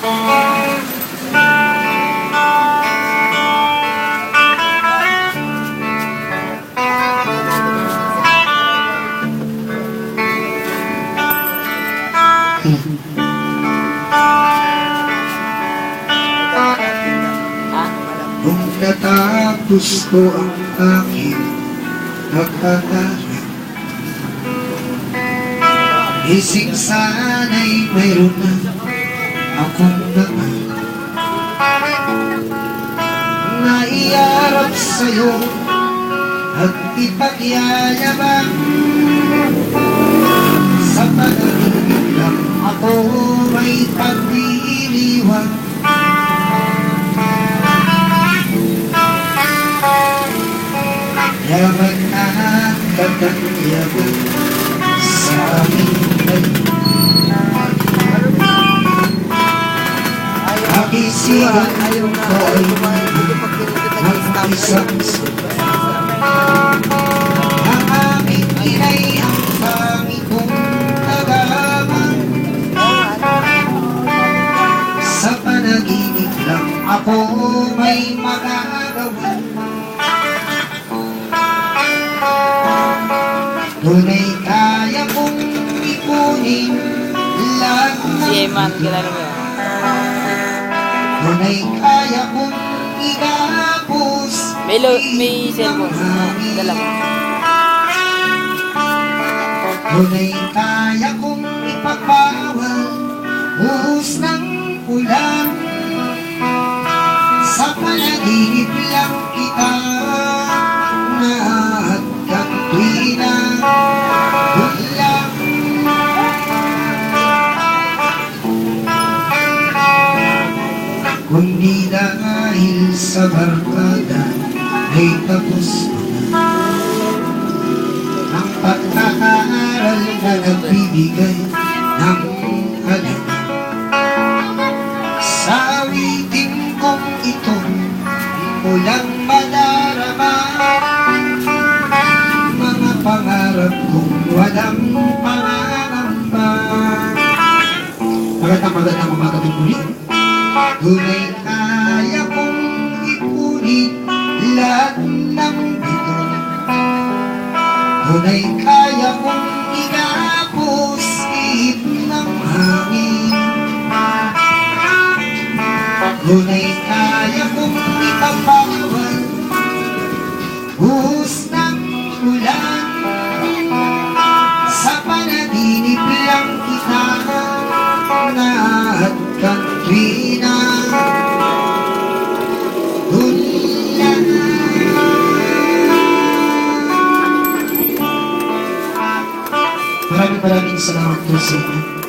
Nung natapos ko ang aking pag-aaral, isig sana'y mayroon na akong naman naiarap sa'yo at ipagyayabang. Sa panaginip lang ako may pag-iiwan. Yaman na katangyaban sa aking akisigan ko ay mag-isang ang aming inay ang pangit kong nagaman. Sa panaginip lang ako may magagawa. Tunay kaya kong ipunin lahat ng tunay kaya kong igapos May cellphone. Dalawa. tunay kaya kong ipagbawal buhos ng ulan. Sa panaginip lang kita nahagkang tuwina. Kundi dahil sa barkada ay tapos na ang pagkakaaral na nagbibigay ng halaga. Sa awitin kong ito mulang madarama mga pangarap kong walang pangangamba. Magandang umagang muli. Tunay kaya kong ipunin lahat ng bito. Tunay kaya kong igapos ihip ng hangin. Tunay kaya kong ipapawal buhos ng ulan. Sa panaginip lang kita at kantuina. Maraming salamat po sa inyo.